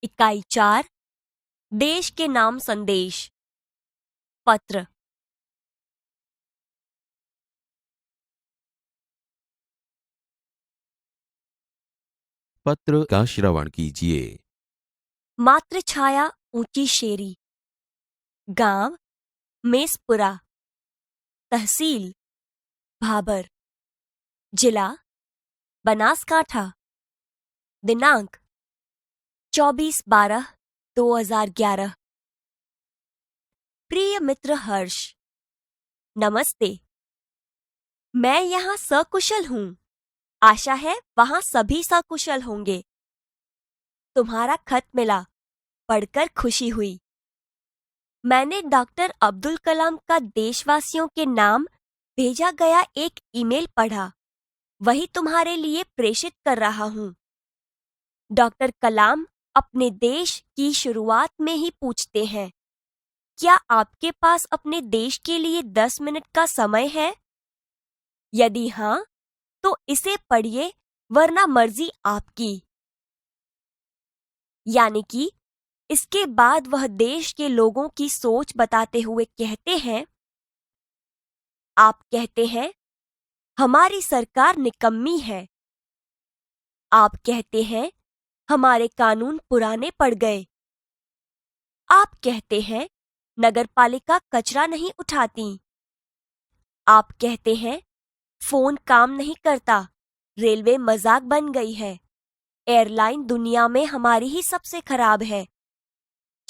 इकाई 4 देश के नाम संदेश। पत्र। पत्र का श्रवण कीजिए। मात्र छाया ऊंची शेरी, गांव मेसपुरा, तहसील भाबर, जिला बनासकांठा, दिनांक 24/12/2011। प्रिय मित्र हर्ष, नमस्ते। मैं यहाँ सकुशल हूँ। आशा है वहां सभी सकुशल होंगे। तुम्हारा खत मिला, पढ़कर खुशी हुई। मैंने डॉक्टर अब्दुल कलाम का देशवासियों के नाम भेजा गया एक ईमेल पढ़ा, वही तुम्हारे लिए प्रेषित कर रहा हूँ। डॉक्टर कलाम अपने देश की शुरुआत में ही पूछते हैं, क्या आपके पास अपने देश के लिए 10 मिनट का समय है? यदि हाँ, तो इसे पढ़िए, वरना मर्जी आपकी। यानी कि इसके बाद वह देश के लोगों की सोच बताते हुए कहते हैं, आप कहते हैं हमारी सरकार निकम्मी है। आप कहते हैं हमारे कानून पुराने पड़ गए। आप कहते हैं नगरपालिका कचरा नहीं उठाती। आप कहते हैं फोन काम नहीं करता, रेलवे मजाक बन गई है, एयरलाइन दुनिया में हमारी ही सबसे खराब है,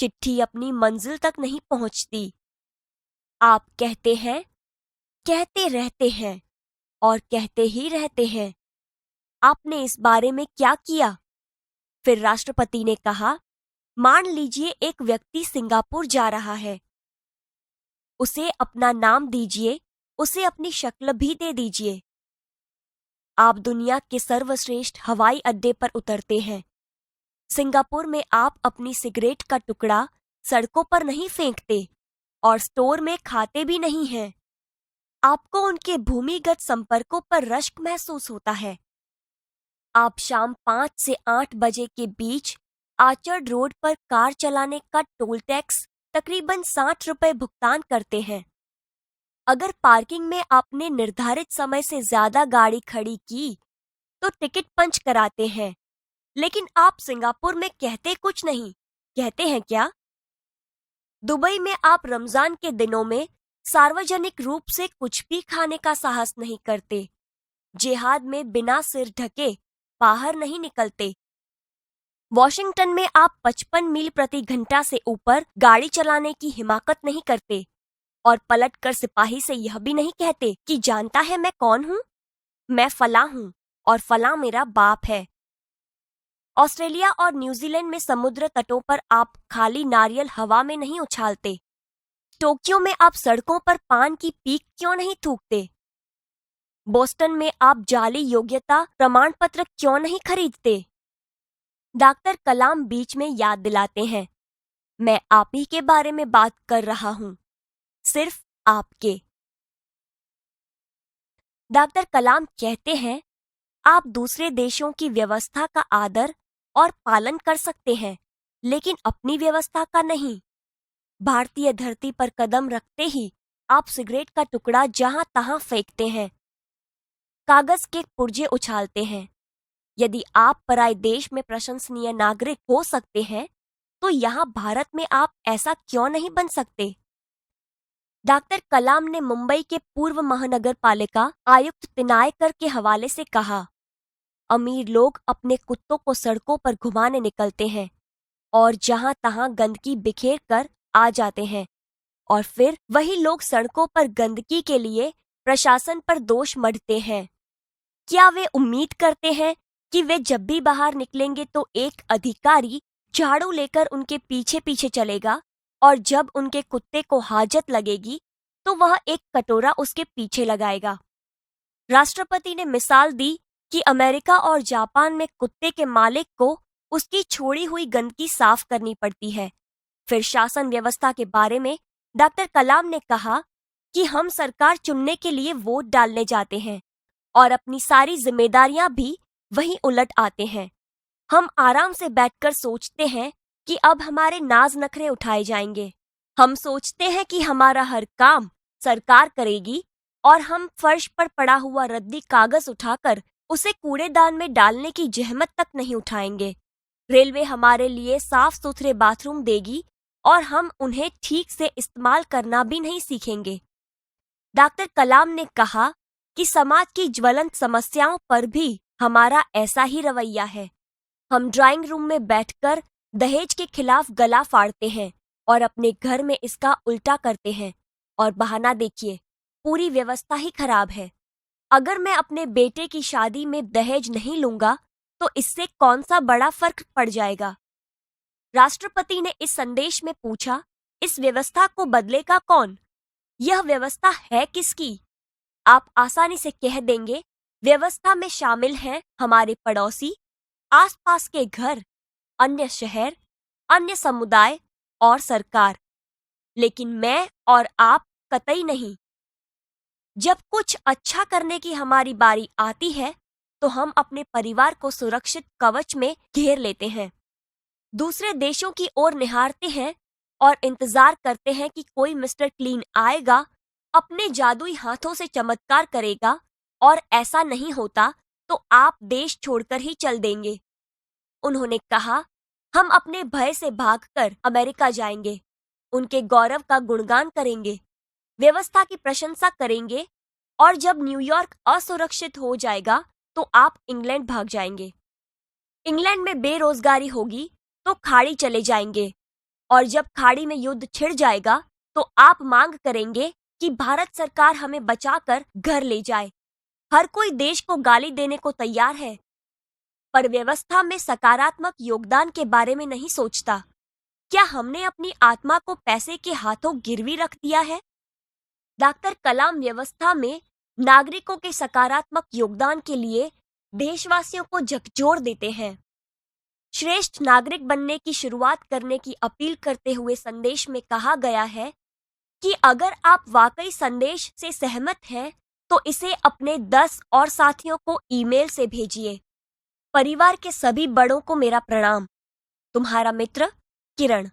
चिट्ठी अपनी मंजिल तक नहीं पहुंचती। आप कहते हैं, कहते रहते हैं और कहते ही रहते हैं। आपने इस बारे में क्या किया? फिर राष्ट्रपति ने कहा, मान लीजिए एक व्यक्ति सिंगापुर जा रहा है। उसे अपना नाम दीजिए, उसे अपनी शक्ल भी दे दीजिए। आप दुनिया के सर्वश्रेष्ठ हवाई अड्डे पर उतरते हैं। सिंगापुर में आप अपनी सिगरेट का टुकड़ा सड़कों पर नहीं फेंकते और स्टोर में खाते भी नहीं हैं। आपको उनके भूमिगत संपर्कों पर रश्क महसूस होता है। आप शाम 5 से 8 बजे के बीच आर्चर्ड रोड पर कार चलाने का टोल टैक्स तकरीबन 60 रुपए भुगतान करते हैं। अगर पार्किंग में आपने निर्धारित समय से ज्यादा गाड़ी खड़ी की तो टिकट पंच कराते हैं। लेकिन आप सिंगापुर में कहते कुछ नहीं, कहते हैं क्या? दुबई में आप रमजान के दिनों में सार्वजनिक रूप से कुछ भी खाने का साहस नहीं करते। जिहाद में बिना सिर ढके बाहर नहीं निकलते। वॉशिंगटन में आप 55 मील प्रति घंटा से ऊपर गाड़ी चलाने की हिमाकत नहीं करते और पलटकर सिपाही से यह भी नहीं कहते कि जानता है मैं कौन हूँ? मैं फलां हूँ और फलां मेरा बाप है। ऑस्ट्रेलिया और न्यूजीलैंड में समुद्र तटों पर आप खाली नारियल हवा में नहीं उछालते। टोक्यो में आप सड़कों पर पान की पीक क्यों नहीं थूकते? बोस्टन में आप जाली योग्यता प्रमाण पत्र क्यों नहीं खरीदते? डॉक्टर कलाम बीच में याद दिलाते हैं, मैं आप ही के बारे में बात कर रहा हूँ, सिर्फ आपके। डॉक्टर कलाम कहते हैं, आप दूसरे देशों की व्यवस्था का आदर और पालन कर सकते हैं, लेकिन अपनी व्यवस्था का नहीं। भारतीय धरती पर कदम रखते ही आप सिगरेट का टुकड़ा जहां तहां फेंकते हैं, कागज के पुर्जे उछालते हैं। यदि आप पराय देश में प्रशंसनीय नागरिक हो सकते हैं, तो यहाँ भारत में आप ऐसा क्यों नहीं बन सकते? डॉक्टर कलाम ने मुंबई के पूर्व महानगर पालिका आयुक्त पिनायकर के हवाले से कहा, अमीर लोग अपने कुत्तों को सड़कों पर घुमाने निकलते हैं और जहां तहां गंदगी बिखेर कर आ जाते हैं, और फिर वही लोग सड़कों पर गंदगी के लिए प्रशासन पर दोष मढ़ते हैं। क्या वे उम्मीद करते हैं कि वे जब भी बाहर निकलेंगे तो एक अधिकारी झाड़ू लेकर उनके पीछे पीछे चलेगा और जब उनके कुत्ते को हाजत लगेगी तो वह एक कटोरा उसके पीछे लगाएगा? राष्ट्रपति ने मिसाल दी कि अमेरिका और जापान में कुत्ते के मालिक को उसकी छोड़ी हुई गंदगी साफ करनी पड़ती है। फिर शासन व्यवस्था के बारे में डॉक्टर कलाम ने कहा कि हम सरकार चुनने के लिए वोट डालने जाते हैं और अपनी सारी जिम्मेदारियां भी वहीं उलट आते हैं। हम आराम से बैठकर सोचते हैं कि अब हमारे नाज नखरे उठाए जाएंगे। हम सोचते हैं कि हमारा हर काम सरकार करेगी और हम फर्श पर पड़ा हुआ रद्दी कागज उठाकर उसे कूड़ेदान में डालने की जहमत तक नहीं उठाएंगे। रेलवे हमारे लिए साफ सुथरे बाथरूम देगी और हम उन्हें ठीक से इस्तेमाल करना भी नहीं सीखेंगे। डॉक्टर कलाम ने कहा कि समाज की ज्वलंत समस्याओं पर भी हमारा ऐसा ही रवैया है। हम ड्राइंग रूम में बैठकर दहेज के खिलाफ गला फाड़ते हैं और अपने घर में इसका उल्टा करते हैं और बहाना देखिए, पूरी व्यवस्था ही खराब है। अगर मैं अपने बेटे की शादी में दहेज नहीं लूंगा तो इससे कौन सा बड़ा फर्क पड़ जाएगा। राष्ट्रपति ने इस संदेश में पूछा, इस व्यवस्था को बदलेगा कौन? यह व्यवस्था है किसकी? आप आसानी से कह देंगे, व्यवस्था में शामिल हैं हमारे पड़ोसी, आसपास के घर, अन्य शहर, अन्य समुदाय और सरकार। लेकिन मैं और आप कतई नहीं। जब कुछ अच्छा करने की हमारी बारी आती है तो हम अपने परिवार को सुरक्षित कवच में घेर लेते हैं, दूसरे देशों की ओर निहारते हैं और इंतजार करते हैं कि कोई मिस्टर क्लीन आएगा, अपने जादुई हाथों से चमत्कार करेगा, और ऐसा नहीं होता तो आप देश छोड़कर ही चल देंगे। उन्होंने कहा, हम अपने भय से भागकर अमेरिका जाएंगे, उनके गौरव का गुणगान करेंगे, व्यवस्था की प्रशंसा करेंगे, और जब न्यूयॉर्क असुरक्षित हो जाएगा तो आप इंग्लैंड भाग जाएंगे। इंग्लैंड में बेरोजगारी होगी तो खाड़ी चले जाएंगे, और जब खाड़ी में युद्ध छिड़ जाएगा तो आप मांग करेंगे कि भारत सरकार हमें बचाकर घर ले जाए। हर कोई देश को गाली देने को तैयार है, पर व्यवस्था में सकारात्मक योगदान के बारे में नहीं सोचता। क्या हमने अपनी आत्मा को पैसे के हाथों गिरवी रख दिया है? डॉक्टर कलाम व्यवस्था में नागरिकों के सकारात्मक योगदान के लिए देशवासियों को झकझोर देते हैं। श्रेष्ठ नागरिक बनने की शुरुआत करने की अपील करते हुए संदेश में कहा गया है कि अगर आप वाकई संदेश से सहमत हैं तो इसे अपने 10 और साथियों को ईमेल से भेजिए। परिवार के सभी बड़ों को मेरा प्रणाम। तुम्हारा मित्र किरण।